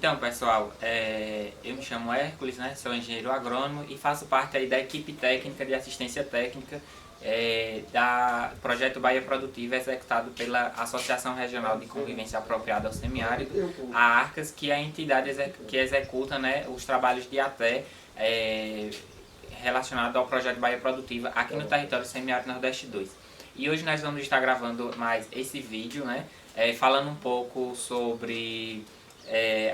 Então, pessoal, eu me chamo Hércules, né? Sou engenheiro agrônomo e faço parte aí da equipe técnica de assistência técnica do projeto Bahia Produtiva, executado pela Associação Regional de Convivência Apropriada ao Semiárido, a ARCAS, que é a entidade que executa, né, os trabalhos de ATE relacionados ao projeto Bahia Produtiva aqui no território Semiárido Nordeste 2. E hoje nós vamos estar gravando mais esse vídeo, né, falando um pouco sobre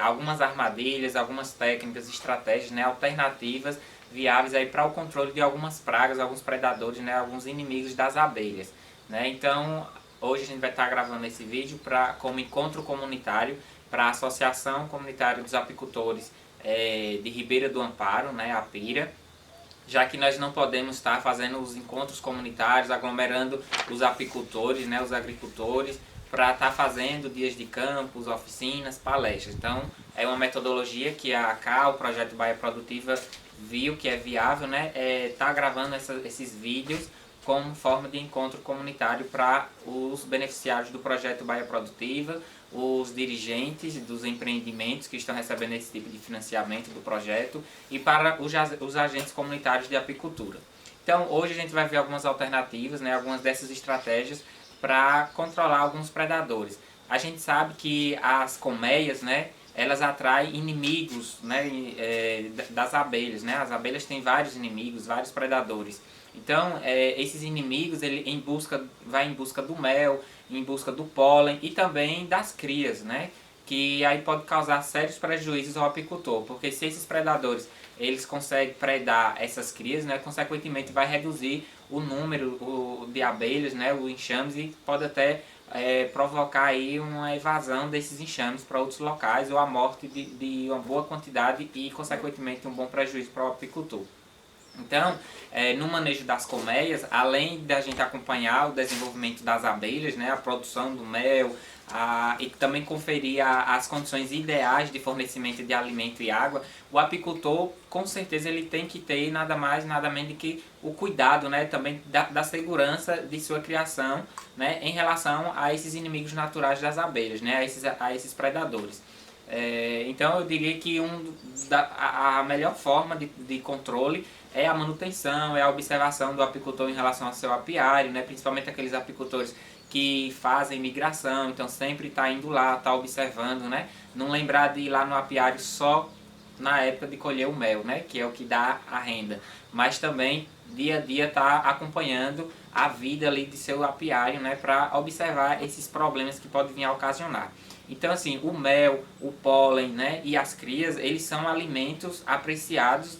algumas armadilhas, algumas técnicas, estratégias, né, alternativas viáveis para o controle de algumas pragas, alguns predadores, né, alguns inimigos das abelhas. Né? Então, hoje a gente vai estar gravando esse vídeo como encontro comunitário para a Associação Comunitária dos Apicultores de Ribeira do Amparo, né, a PIRA, já que nós não podemos estar fazendo os encontros comunitários, aglomerando os apicultores, né, os agricultores, para estar fazendo dias de campos, oficinas, palestras. Então, é uma metodologia que o Projeto Bahia Produtiva viu que é viável, né? Tá gravando esses vídeos como forma de encontro comunitário para os beneficiários do Projeto Bahia Produtiva, os dirigentes dos empreendimentos que estão recebendo esse tipo de financiamento do projeto e para os agentes comunitários de apicultura. Então, hoje a gente vai ver algumas alternativas, né? Algumas dessas estratégias para controlar alguns predadores. A gente sabe que as colmeias, né, elas atraem inimigos, né, das abelhas. Né? As abelhas têm vários inimigos, vários predadores. Então, esses inimigos vai em busca do mel, em busca do pólen e também das crias, né? Que aí pode causar sérios prejuízos ao apicultor, porque se esses predadores eles conseguem predar essas crias, né, consequentemente vai reduzir o número de abelhas, né, o enxames, e pode até provocar aí uma evasão desses enxames para outros locais ou a morte de uma boa quantidade e consequentemente um bom prejuízo para o apicultor. Então, no manejo das colmeias, além da gente acompanhar o desenvolvimento das abelhas, né, a produção do mel, e também conferir as condições ideais de fornecimento de alimento e água, o apicultor, com certeza, ele tem que ter nada mais, nada menos do que o cuidado, né, também da segurança de sua criação, né, em relação a esses inimigos naturais das abelhas, né, a esses predadores. Então eu diria que a melhor forma de controle é a manutenção, é a observação do apicultor em relação ao seu apiário, né? Principalmente aqueles apicultores que fazem migração, então sempre está indo lá, está observando, né? Não lembrar de ir lá no apiário só na época de colher o mel, né? Que é o que dá a renda, mas também dia a dia está acompanhando a vida ali de seu apiário, né? Para observar esses problemas que podem vir a ocasionar. Então, assim, o mel, o pólen, né, e as crias, eles são alimentos apreciados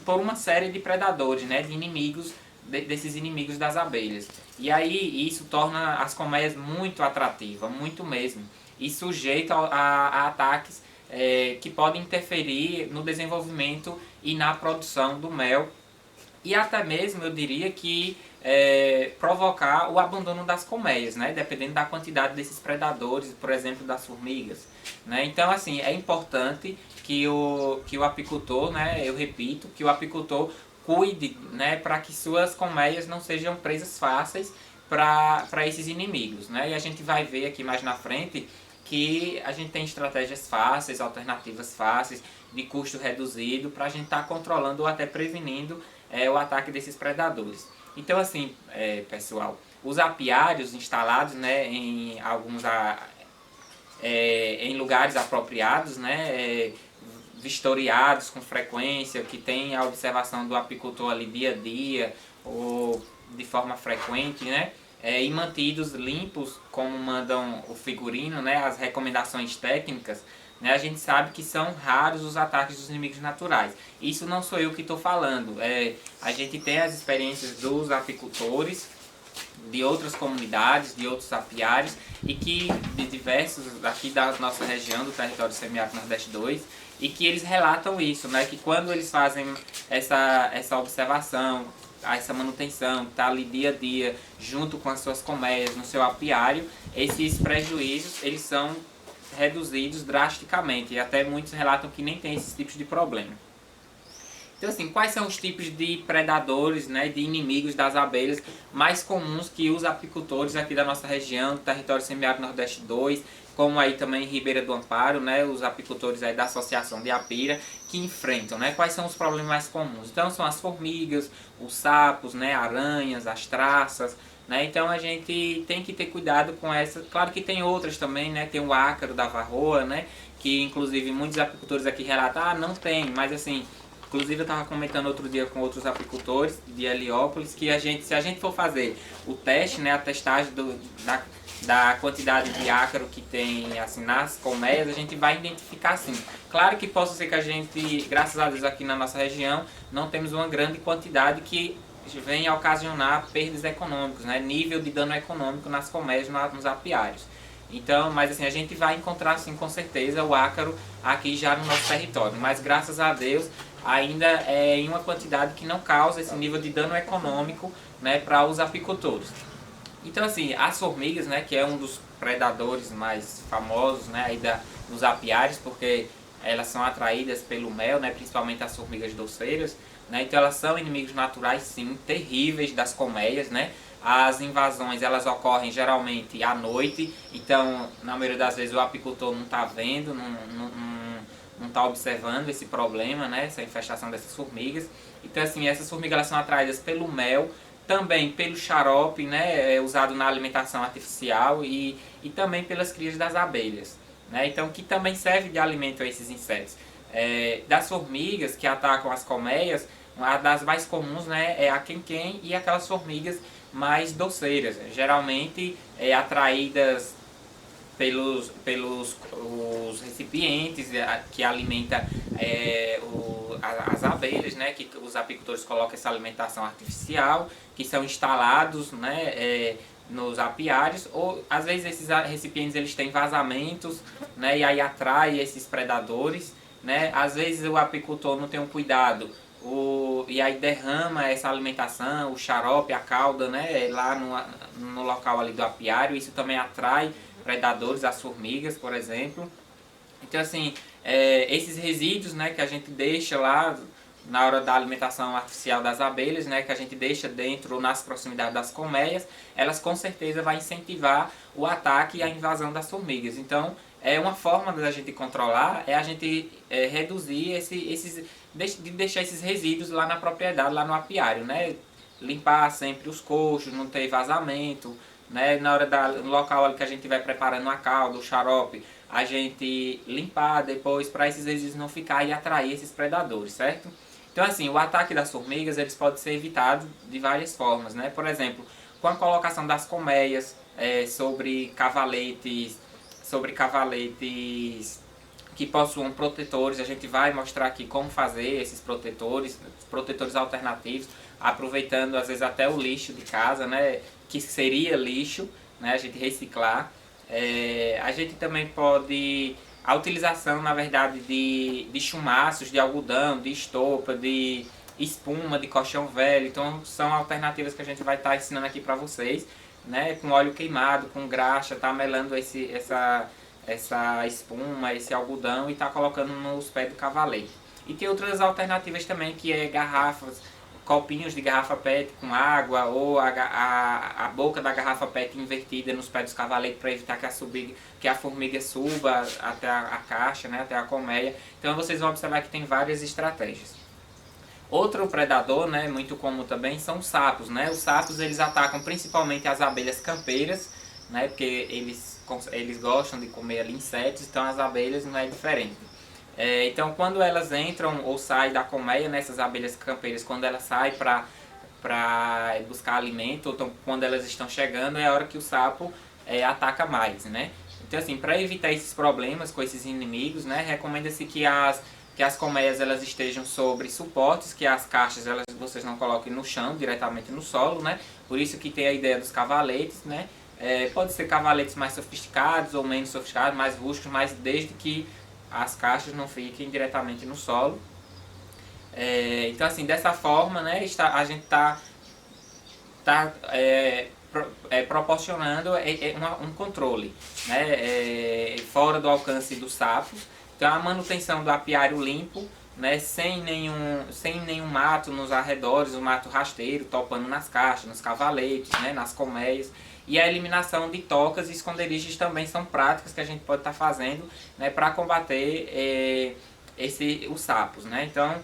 por uma série de predadores, né, de inimigos, desses inimigos das abelhas. E aí isso torna as colmeias muito atrativas, muito mesmo, e sujeito a ataques que podem interferir no desenvolvimento e na produção do mel. E até mesmo, eu diria que provocar o abandono das colmeias, né? Dependendo da quantidade desses predadores, por exemplo, das formigas. Né? Então, assim, é importante que o apicultor, né? Eu repito, que o apicultor cuide, né? Para que suas colmeias não sejam presas fáceis para esses inimigos. Né? E a gente vai ver aqui mais na frente que a gente tem estratégias fáceis, alternativas fáceis, de custo reduzido, para a gente estar controlando ou até prevenindo o ataque desses predadores. Então, assim, pessoal, os apiários instalados, né, em alguns em lugares apropriados, né, vistoriados com frequência, que tem a observação do apicultor ali dia a dia ou de forma frequente, né, e mantidos limpos, como mandam o figurino, né, as recomendações técnicas, né, a gente sabe que são raros os ataques dos inimigos naturais. Isso não sou eu que estou falando, a gente tem as experiências dos apicultores, de outras comunidades, de outros apiários, e que de diversos aqui da nossa região, do território semiárido Nordeste 2, e que eles relatam isso, né, que quando eles fazem essa observação, essa manutenção, está ali dia a dia, junto com as suas colmeias, no seu apiário, esses prejuízos eles são reduzidos drasticamente, e até muitos relatam que nem tem esses tipos de problema. Então, assim, quais são os tipos de predadores, né, de inimigos das abelhas mais comuns que os apicultores aqui da nossa região, do território semiárido Nordeste 2, como aí também em Ribeira do Amparo, né, os apicultores aí da Associação de Apira, que enfrentam, né, quais são os problemas mais comuns. Então são as formigas, os sapos, né, aranhas, as traças, né, então a gente tem que ter cuidado com essas. Claro que tem outras também, né, tem o ácaro da varroa, né, que inclusive muitos apicultores aqui relatam, ah, não tem, mas assim, inclusive eu estava comentando outro dia com outros apicultores de Heliópolis que se a gente for fazer o teste, né, a testagem da quantidade de ácaro que tem assim, nas colmeias, a gente vai identificar assim. Claro que possa ser que a gente, graças a Deus aqui na nossa região, não temos uma grande quantidade que venha a ocasionar perdas econômicas, né, nível de dano econômico nas colmeias, nos apiários. Então, mas assim, a gente vai encontrar sim com certeza o ácaro aqui já no nosso território, mas graças a Deus ainda é em uma quantidade que não causa esse nível de dano econômico, né, para os apicultores. Então assim, as formigas, né, que é um dos predadores mais famosos, né, aí dos apiários, porque elas são atraídas pelo mel, né, principalmente as formigas doceiras, né, então elas são inimigos naturais sim, terríveis das colmeias, né. As invasões elas ocorrem geralmente à noite, então na maioria das vezes o apicultor não está vendo, não está observando esse problema, né, essa infestação dessas formigas. Então assim, essas formigas elas são atraídas pelo mel, também pelo xarope, né, usado na alimentação artificial e também pelas crias das abelhas, né, então que também serve de alimento a esses insetos. Das formigas que atacam as colmeias, uma das mais comuns, né, é a quem-quem e aquelas formigas mais doceiras, geralmente atraídas pelos os recipientes que alimenta as abelhas, né, que os apicultores colocam essa alimentação artificial, que são instalados, né, nos apiários, ou às vezes esses recipientes eles têm vazamentos, né, e aí atrai esses predadores, né, às vezes o apicultor não tem um cuidado, e aí derrama essa alimentação, o xarope, a calda, né, lá no local ali do apiário, isso também atrai predadores, as formigas, por exemplo. Então assim, esses resíduos, né, que a gente deixa lá na hora da alimentação artificial das abelhas, né, que a gente deixa dentro ou nas proximidades das colmeias, elas com certeza vão incentivar o ataque e a invasão das formigas. Então, uma forma da gente controlar é a gente reduzir de deixar esses resíduos lá na propriedade, lá no apiário, né? Limpar sempre os coxos, não ter vazamento, né? Na hora no local ali que a gente estiver preparando a calda, o xarope, a gente limpar depois para esses resíduos não ficarem e atrair esses predadores, certo? Então assim, o ataque das formigas eles pode ser evitado de várias formas, né? Por exemplo, com a colocação das colmeias sobre cavaletes que possuam protetores. A gente vai mostrar aqui como fazer esses protetores alternativos, aproveitando às vezes até o lixo de casa, né, que seria lixo, né, a gente reciclar. A gente também pode, a utilização na verdade de chumaços, de algodão, de estopa, de espuma, de colchão velho. Então são alternativas que a gente vai estar ensinando aqui para vocês, né, com óleo queimado, com graxa, tá melando essa espuma, esse algodão e tá colocando nos pés do cavalete. E tem outras alternativas também, que é garrafas, copinhos de garrafa PET com água, ou a boca da garrafa PET invertida nos pés dos cavaletes para evitar que a formiga suba até a caixa, né, até a colmeia. Então vocês vão observar que tem várias estratégias. Outro predador, né, muito comum também, são os sapos, né? Os sapos eles atacam principalmente as abelhas campeiras, né, porque eles gostam de comer ali insetos, então as abelhas não é diferente. Então quando elas entram ou saem da colmeia, nessas abelhas campeiras, quando elas saem para buscar alimento, ou então, quando elas estão chegando, é a hora que o sapo ataca mais, né? Então assim, para evitar esses problemas com esses inimigos, né, recomenda-se que as colmeias elas estejam sobre suportes, que as caixas vocês não coloquem no chão, diretamente no solo, né? Por isso que tem a ideia dos cavaletes, né? Pode ser cavaletes mais sofisticados ou menos sofisticados, mais rústicos, mas desde que as caixas não fiquem diretamente no solo. Então assim, dessa forma, né, a gente está proporcionando um controle, né, fora do alcance dos sapos. Então a manutenção do apiário limpo, né, sem nenhum mato nos arredores, o mato rasteiro topando nas caixas, nos cavaletes, né, nas colmeias. E a eliminação de tocas e esconderijos também são práticas que a gente pode estar fazendo, né, para combater os sapos, né? Então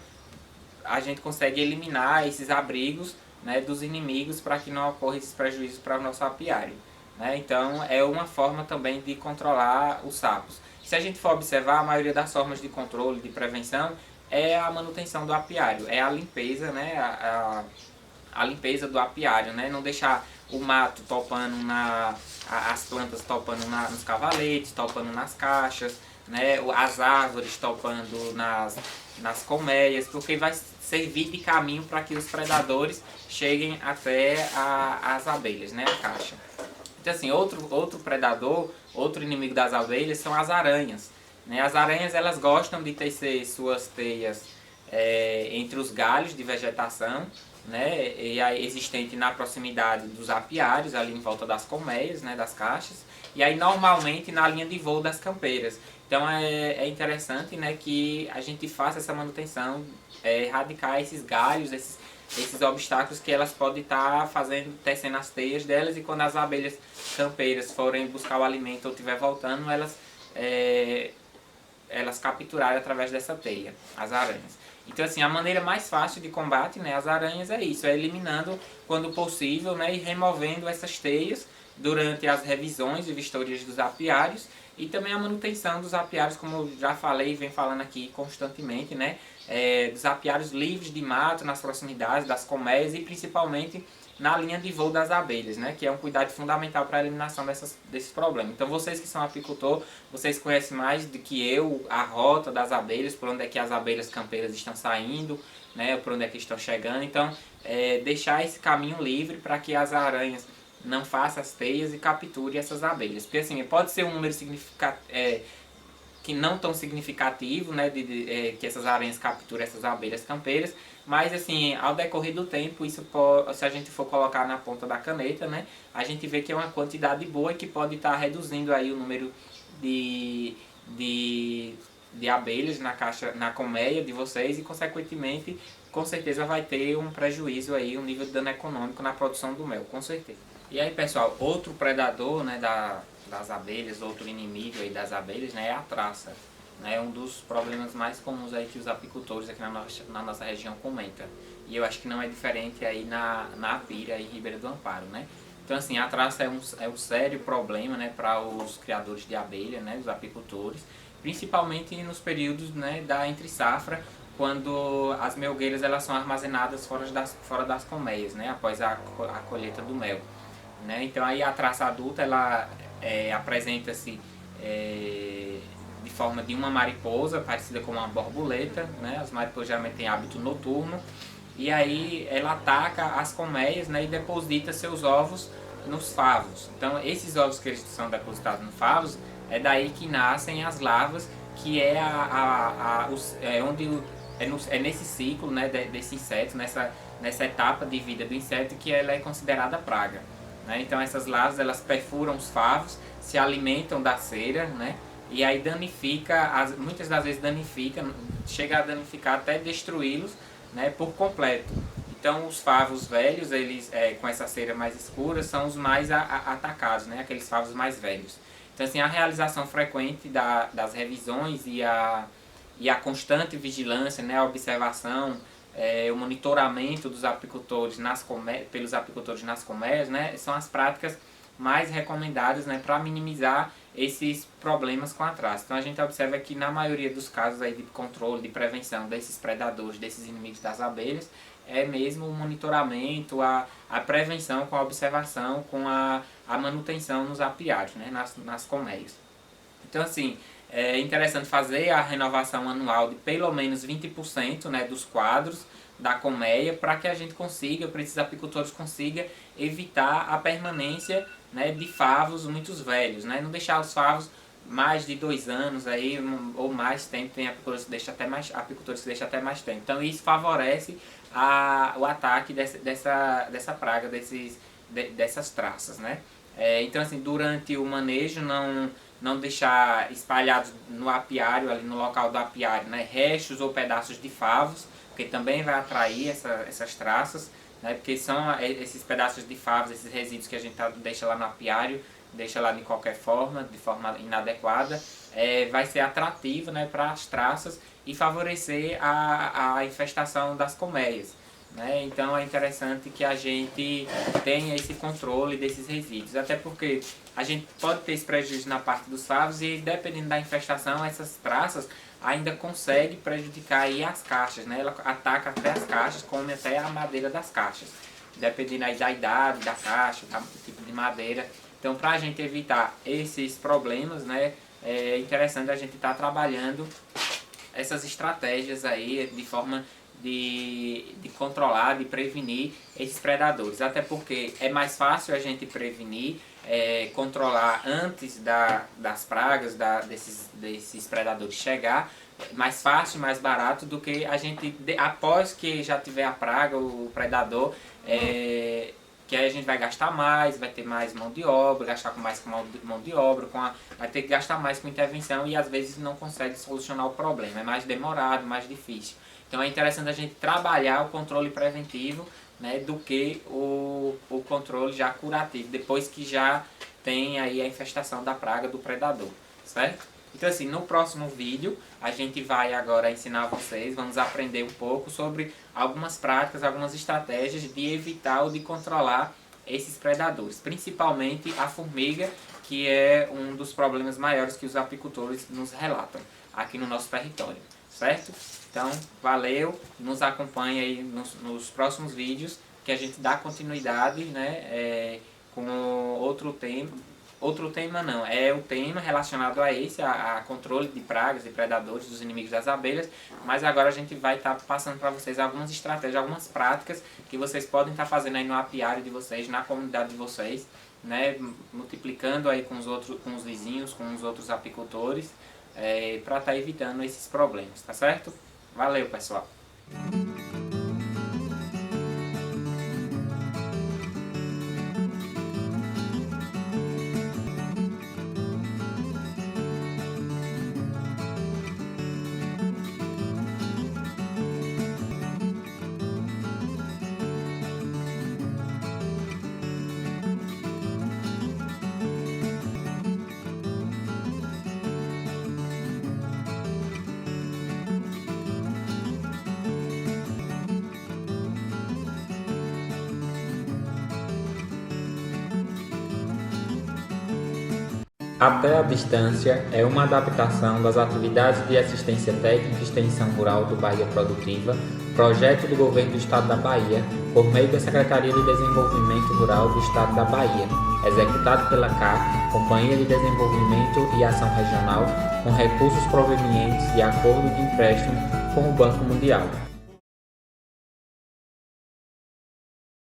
a gente consegue eliminar esses abrigos, né, dos inimigos para que não ocorra esses prejuízos para o nosso apiário, né? Então é uma forma também de controlar os sapos. Se a gente for observar, a maioria das formas de controle, de prevenção, é a manutenção do apiário, é a limpeza, né, a limpeza do apiário, né? Não deixar o mato topando as plantas topando nos cavaletes, topando nas caixas, né? As árvores topando nas colmeias, porque vai servir de caminho para que os predadores cheguem até as abelhas, né? A caixa. Então assim, outro predador, outro inimigo das abelhas são as aranhas, né? As aranhas, elas gostam de tecer suas teias entre os galhos de vegetação, né, e aí existente na proximidade dos apiários, ali em volta das colmeias, né, das caixas, e aí normalmente na linha de voo das campeiras. Então é interessante, né, que a gente faça essa manutenção, erradicar esses galhos, esses obstáculos que elas podem estar fazendo, tecendo as teias delas, e quando as abelhas campeiras forem buscar o alimento ou estiver voltando, elas capturarem através dessa teia, as aranhas. Então assim, a maneira mais fácil de combate, né, as aranhas é isso, é eliminando quando possível, né, e removendo essas teias durante as revisões e vistorias dos apiários, e também a manutenção dos apiários, como eu já falei e venho falando aqui constantemente, né, dos apiários livres de mato nas proximidades das colmeias e principalmente na linha de voo das abelhas, né, que é um cuidado fundamental para a eliminação desses problemas. Então vocês que são apicultor, vocês conhecem mais do que eu a rota das abelhas, por onde é que as abelhas campeiras estão saindo, né, por onde é que estão chegando. Então deixar esse caminho livre para que as aranhas não façam as teias e capturem essas abelhas. Porque assim, pode ser um número que não tão significativo, né, que essas aranhas capturem essas abelhas campeiras, mas assim, ao decorrer do tempo, isso pode, se a gente for colocar na ponta da caneta, né, a gente vê que é uma quantidade boa e que pode estar reduzindo aí o número de abelhas na colmeia de vocês, e consequentemente, com certeza vai ter um prejuízo aí, um nível de dano econômico na produção do mel, com certeza. E aí, pessoal, outro predador, né, das abelhas, outro inimigo aí das abelhas, né, é a traça. É um dos problemas mais comuns aí que os apicultores aqui na nossa região comentam. E eu acho que não é diferente aí na Apira e Ribeira do Amparo, né? Então assim, a traça é um sério problema, né, para os criadores de abelha, né, os apicultores, principalmente nos períodos, né, da entre safra, quando as melgueiras elas são armazenadas fora das colmeias, né, após a colheita do mel, né? Então aí a traça adulta ela apresenta-se de forma de uma mariposa, parecida com uma borboleta, né? As mariposas geralmente têm hábito noturno, e aí ela ataca as colmeias, né, e deposita seus ovos nos favos. Então esses ovos que eles são depositados nos favos, é daí que nascem as larvas, que é nesse ciclo, né, desse inseto, nessa etapa de vida do inseto, que ela é considerada praga, né? Então essas larvas elas perfuram os favos, se alimentam da cera, né? E aí muitas das vezes chega a danificar até destruí-los, né, por completo. Então os favos velhos, eles com essa cera mais escura, são os mais atacados, né, aqueles favos mais velhos. Então assim, a realização frequente das revisões e a constante vigilância, né, a observação, o monitoramento dos apicultores pelos apicultores nas colmeias, né, são as práticas mais recomendadas, né, para minimizar esses problemas com a traça. Então a gente observa que na maioria dos casos aí de controle, de prevenção desses predadores, desses inimigos das abelhas, é mesmo o monitoramento, a prevenção com a observação, com a manutenção nos apiários, né, nas colmeias. Então assim, é interessante fazer a renovação anual de pelo menos 20%, né, dos quadros da colmeia, para que a gente consiga, para esses apicultores consigam evitar a permanência, né, de favos muito velhos, né? Não deixar os favos mais de 2 anos aí, ou mais tempo. Tem apicultores que deixam até mais tempo. Então isso favorece o ataque dessa praga, dessas traças, né? Então assim, durante o manejo não deixar espalhados no apiário, ali no local do apiário, né, restos ou pedaços de favos, porque também vai atrair essas traças, né? Porque são esses pedaços de favos, esses resíduos que a gente deixa lá no apiário, deixa lá de qualquer forma, de forma inadequada, vai ser atrativo, né, para as traças e favorecer a infestação das colmeias. Né? Então é interessante que a gente tenha esse controle desses resíduos, até porque a gente pode ter esse prejuízo na parte dos favos e dependendo da infestação, essas praças ainda conseguem prejudicar aí as caixas, né? Ela ataca até as caixas, come até a madeira das caixas, dependendo aí da idade da caixa, do tipo de madeira. Então, para a gente evitar esses problemas, né, é interessante a gente estar trabalhando essas estratégias aí de forma de controlar, de prevenir esses predadores. Até porque é mais fácil a gente prevenir, controlar antes das pragas, desses predadores chegar, mais fácil, mais barato do que a gente, após que já tiver a praga, o predador, que aí a gente vai gastar mais, vai ter mais mão de obra, gastar com mais mão de obra, vai ter que gastar mais com intervenção e às vezes não consegue solucionar o problema, é mais demorado, mais difícil. Então é interessante a gente trabalhar o controle preventivo, né, do que o controle já curativo, depois que já tem aí a infestação da praga do predador, certo? Então assim, no próximo vídeo a gente vai agora ensinar vocês, vamos aprender um pouco sobre algumas práticas, algumas estratégias de evitar ou de controlar esses predadores, principalmente a formiga, que é um dos problemas maiores que os apicultores nos relatam aqui no nosso território, certo? Então, valeu, nos acompanhe aí nos próximos vídeos, que a gente dá continuidade, né, com outro tema. Outro tema não, é o tema relacionado a esse, a controle de pragas e predadores, dos inimigos das abelhas, mas agora a gente vai estar passando para vocês algumas estratégias, algumas práticas que vocês podem estar fazendo aí no apiário de vocês, na comunidade de vocês, né, multiplicando aí com os vizinhos, com os outros apicultores, para estar evitando esses problemas, tá certo? Valeu, pessoal! Até a Distância é uma adaptação das atividades de assistência técnica e extensão rural do Bahia Produtiva, projeto do Governo do Estado da Bahia, por meio da Secretaria de Desenvolvimento Rural do Estado da Bahia, executado pela CAR, Companhia de Desenvolvimento e Ação Regional, com recursos provenientes de acordo de empréstimo com o Banco Mundial.